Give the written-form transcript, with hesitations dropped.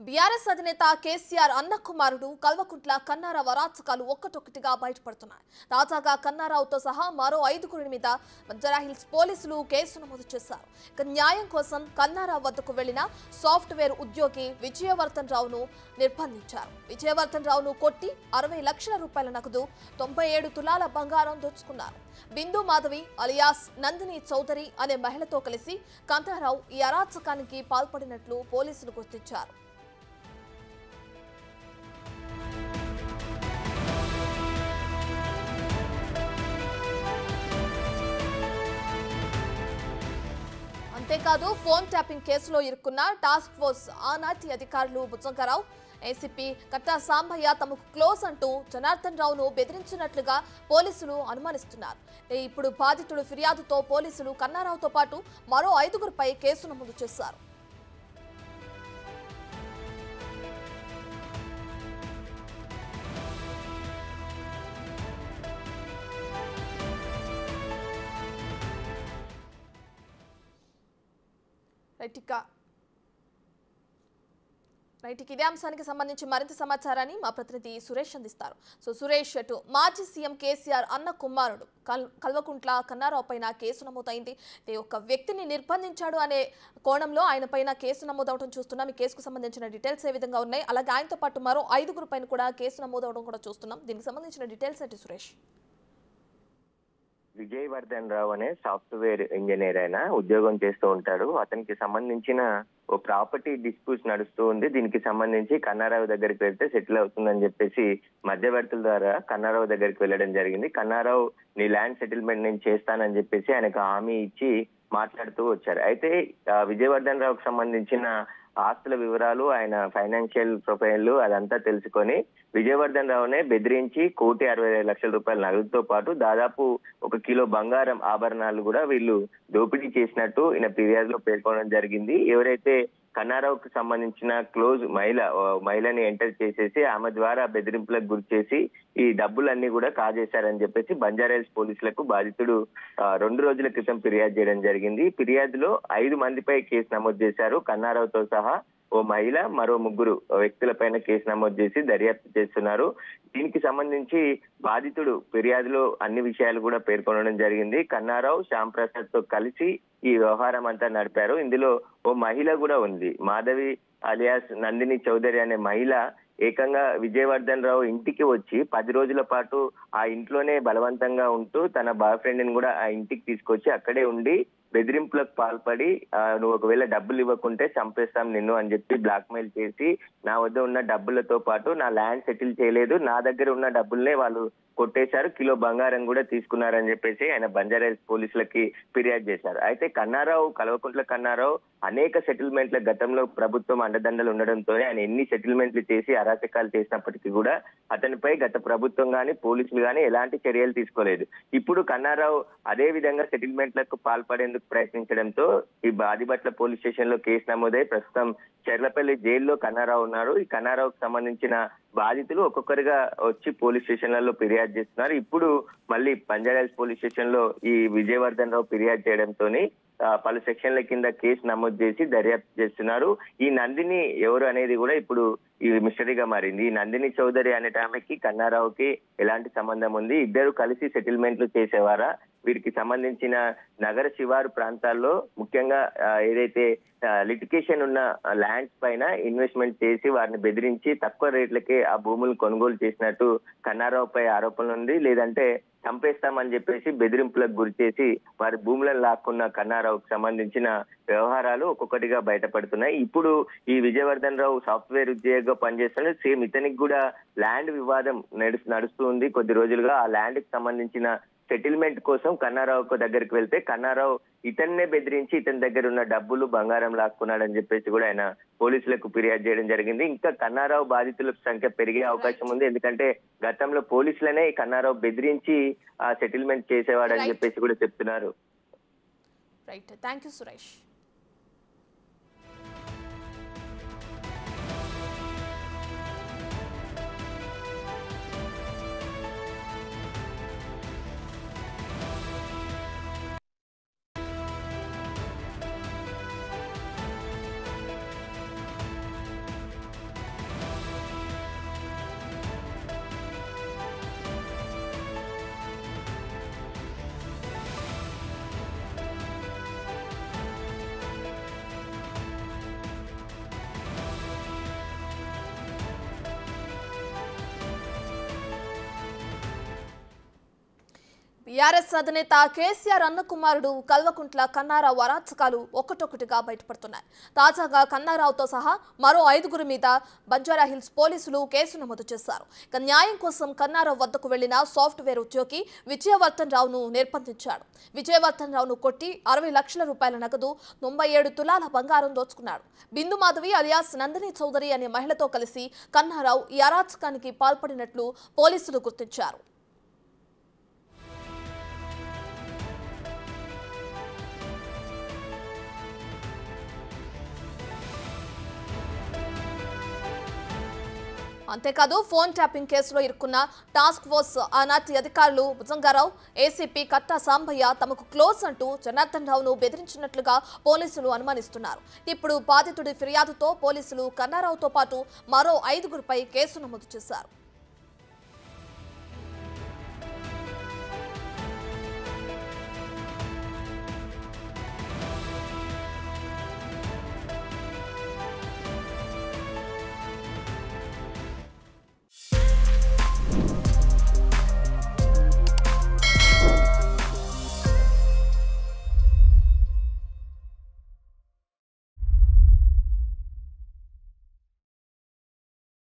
BRS అధినేత కేసీఆర్ అన్న కుమారుడు కల్వకుంట్ల కన్నారావు అరాచకాలు ఒక్కటొక్కటిగా బయటపడుతున్నాయి. తాజాగా కన్నారావుతో సహా మరో 5గురి మీద బంజారాహిల్స్ పోలీసులు కేసు నమోదు చేశారు. న్యాయం కోసం కన్నారావు వద్దకు వెళ్లిన సాఫ్ట్వేర్ ఉద్యోగి విజయవర్ధన్ రావును నిర్బంధించారు. విజయవర్ధన్ రావును కొట్టి 60 లక్షల రూపాయల నగదు, 97 తులాల బంగారం దోచుకున్నారు. బిందు మాధవి అలియాస్ నందిని చౌదరి అనే మహిళతో కలిసి కన్నారావు ఈ అరాచకానికి పాల్పడినట్లు పోలీసులు గుర్తించారు. అంతేకాదు ఫోన్ ట్యాపింగ్ కేసులో ఇరుక్కున్న టాస్క్ ఫోర్స్ ఆనాటి అధికారులు బుజ్జంగారావు, ఏసీపీ కట్టా సాంబయ్య తమకు క్లోజ్ అంటూ జనార్దన్ రావును బెదిరించినట్లుగా పోలీసులు అనుమానిస్తున్నారు. ఇప్పుడు బాధితుడు ఫిర్యాదుతో పోలీసులు కన్నారావుతో పాటు మరో 5గురిపై కేసు నమోదు చేశారు. ఇదే అంశానికి సంబంధించి మరింత సమాచారాన్ని మా ప్రతినిధి సురేష్ అందిస్తారు. సురేష్, మాజీ సీఎం కేసీఆర్ అన్న కుమారుడు కల్వకుంట్ల కన్నారావు పైన కేసు నమోదైంది. ఒక వ్యక్తిని నిర్బంధించాడు అనే కోణంలో ఆయన పైన కేసు నమోదవడం చూస్తున్నాం. ఈ కేసుకు సంబంధించిన డీటెయిల్స్ ఏ విధంగా ఉన్నాయి? అలాగే ఆయనతో పాటు మరో 5గురి పైన కూడా కేసు నమోదవడం కూడా చూస్తున్నాం. దీనికి సంబంధించిన డీటెయిల్స్ ఏంటి సురేష్? విజయవర్ధన్ రావు అనే సాఫ్ట్వేర్ ఇంజనీర్ అయినా ఉద్యోగం చేస్తూ ఉంటాడు. అతనికి సంబంధించిన ఓ ప్రాపర్టీ డిస్ప్యూట్స్ నడుస్తూ ఉంది. దీనికి సంబంధించి కన్నారావు దగ్గరికి వెళ్తే సెటిల్ అవుతుందని చెప్పేసి మధ్యవర్తుల ద్వారా కన్నారావు దగ్గరికి వెళ్ళడం జరిగింది. కన్నారావు నీ ల్యాండ్ సెటిల్మెంట్ నేను చేస్తానని చెప్పేసి ఆయనకు హామీ ఇచ్చి మాట్లాడుతూ వచ్చారు. అయితే విజయవర్ధన్ రావుకు సంబంధించిన ఆస్తుల వివరాలు, ఆయన ఫైనాన్షియల్ ప్రొఫైల్ అదంతా తెలుసుకొని విజయవర్ధన్ రావునే బెదిరించి 1,65,00,000 రూపాయల నగదుతో పాటు దాదాపు 1 కిలో బంగారం ఆభరణాలు కూడా వీళ్ళు దోపిడీ చేసినట్టు ఈయన ఫిర్యాదులో పేర్కొనడం జరిగింది. ఎవరైతే కన్నారావుకు సంబంధించిన క్లోజ్ మహిళని ఎంటర్ చేసేసి ఆమె ద్వారా బెదిరింపులకు గురి చేసి ఈ డబ్బులన్నీ కూడా కాజేశారని చెప్పేసి బంజారాహిల్స్ పోలీసులకు బాధితుడు 2 రోజుల క్రితం ఫిర్యాదు చేయడం జరిగింది. ఫిర్యాదులో 5 మందిపై కేసు నమోదు చేశారు. కన్నారావుతో సహా ఓ మహిళ, మరో 3 వ్యక్తులపైన కేసు నమోదు చేసి దర్యాప్తు చేస్తున్నారు. దీనికి సంబంధించి బాధితుడు ఫిర్యాదులో అన్ని విషయాలు కూడా పేర్కొనడం జరిగింది. కన్నారావు శ్యామ్ ప్రసాద్ తో కలిసి ఈ వ్యవహారం అంతా నడిపారు. ఇందులో ఓ మహిళ కూడా ఉంది. మాధవి అలియాస్ నందిని చౌదరి అనే మహిళ ఏకంగా విజయవర్ధన్ రావు ఇంటికి వచ్చి 10 రోజుల పాటు ఆ ఇంట్లోనే బలవంతంగా ఉంటూ తన బాయ్ ఫ్రెండ్ ని కూడా ఆ ఇంటికి తీసుకొచ్చి అక్కడే ఉండి బెదిరింపులకు పాల్పడి నువ్వు ఒకవేళ డబ్బులు ఇవ్వకుంటే చంపేస్తాం నిన్ను అని చెప్పి బ్లాక్ మెయిల్ చేసి నా వద్ద ఉన్న డబ్బులతో పాటు నా ల్యాండ్ సెటిల్ చేయలేదు, నా దగ్గర ఉన్న డబ్బుల్నే వాళ్ళు కొట్టేశారు, కిలో బంగారం కూడా తీసుకున్నారని చెప్పేసి ఆయన బంజారాహిల్స్ పోలీసులకి ఫిర్యాదు చేశారు. అయితే కల్వకుంట్ల కన్నారావు అనేక సెటిల్మెంట్ల గతంలో ప్రభుత్వం అండదండలు ఉండడంతో ఆయన ఎన్ని సెటిల్మెంట్లు చేసి అరాచకాలు చేసినప్పటికీ కూడా అతనిపై గత ప్రభుత్వం గాని పోలీసులు గాని ఎలాంటి చర్యలు తీసుకోలేదు. ఇప్పుడు కన్నారావు అదే విధంగా సెటిల్మెంట్లకు పాల్పడేందుకు ప్రయత్నించడంతో ఈ బాదిబట్ల పోలీస్ స్టేషన్ లో కేసు నమోదై ప్రస్తుతం చెర్లపల్లి జైల్లో కన్నారావు ఉన్నారు. ఈ కన్నారావుకు సంబంధించిన బాధితులు ఒక్కొక్కరిగా వచ్చి పోలీస్ స్టేషన్లలో ఫిర్యాదు చేస్తున్నారు. ఇప్పుడు మళ్ళీ బంజారాహిల్స్ పోలీస్ స్టేషన్ లో ఈ విజయవర్ధన్ రావు ఫిర్యాదు చేయడంతో పలు సెక్షన్ల కింద కేసు నమోదు చేసి దర్యాప్తు చేస్తున్నారు. ఈ నందిని ఎవరు అనేది కూడా ఇప్పుడు ఈ మిస్టరీగా మారింది. ఈ నందిని చౌదరి అనే ఆమెకి కన్నారావుకి ఎలాంటి సంబంధం ఉంది? ఇద్దరు కలిసి సెటిల్మెంట్లు చేసేవారా? వీరికి సంబంధించిన నగర శివారు ప్రాంతాల్లో ముఖ్యంగా ఏదైతే లిటికేషన్ ఉన్న ల్యాండ్స్ పైన ఇన్వెస్ట్మెంట్ చేసి వారిని బెదిరించి తక్కువ రేట్లకే ఆ భూములు కొనుగోలు చేసినట్టు కన్నారావు పై ఆరోపణలు ఉంది. లేదంటే చంపేస్తామని చెప్పేసి బెదిరింపులకు గురి చేసి వారి భూములను లాక్కున్న కన్నారావుకు సంబంధించిన వ్యవహారాలు ఒక్కొక్కటిగా బయటపడుతున్నాయి. ఇప్పుడు ఈ విజయవర్ధన్ రావు సాఫ్ట్వేర్ ఉద్యోగిగా పనిచేస్తున్న సేమ్ ఇతనికి కూడా ల్యాండ్ వివాదం నడుస్తూ ఉంది కొద్ది రోజులుగా. ఆ ల్యాండ్ కి సంబంధించిన సెటిల్మెంట్ కోసం కన్నారావు దగ్గరికి వెళ్తే కన్నారావు ఇతన్నే బెదిరించి ఇతని దగ్గర ఉన్న డబ్బులు బంగారం లాక్కున్నాడని చెప్పేసి కూడా ఆయన పోలీసులకు ఫిర్యాదు చేయడం జరిగింది. ఇంకా కన్నారావు బాధితుల సంఖ్య పెరిగే అవకాశం ఉంది. ఎందుకంటే గతంలో పోలీసులనే కన్నారావు బెదిరించి ఆ సెటిల్మెంట్ చేసేవాడని చెప్పేసి కూడా చెప్తున్నారు. Right, thank you Suresh. టీఆర్ఎస్ అధినేత కేసీఆర్ అన్న కుమారుడు కల్వకుంట్ల కన్నారావు అరాచకాలు ఒక్కటొక్కటిగా బయటపడుతున్నాయి. తాజాగా కన్నారావుతో సహా మరో 5గురి మీద బంజారాహిల్స్ పోలీసులు కేసు నమోదు చేశారు. ఇక న్యాయం కోసం కన్నారావు వద్దకు వెళ్లిన సాఫ్ట్వేర్ ఉద్యోగి విజయవర్ధన్ రావును నిర్బంధించాడు. విజయవర్ధన్ రావును కొట్టి 60 లక్షల రూపాయల నగదు, 97 తులాల బంగారం దోచుకున్నాడు. బిందు మాధవి అలియాస్ నందిని చౌదరి అనే మహిళతో కలిసి కన్నారావు ఈ అరాచకానికి పాల్పడినట్లు పోలీసులు గుర్తించారు. అంతేకాదు ఫోన్ ట్యాపింగ్ కేసులో ఇరుక్కున్న టాస్క్ ఫోర్స్ ఆనాటి అధికారులు భుజంగారావు, ఏసీపీ కట్టా సాంబయ్య తమకు క్లోజ్ అంటూ జనార్దన్ రావును బెదిరించినట్లుగా పోలీసులు అనుమానిస్తున్నారు. ఇప్పుడు బాధితుడి ఫిర్యాదుతో పోలీసులు కన్నారావుతో పాటు మరో 5గురిపై కేసు నమోదు చేశారు.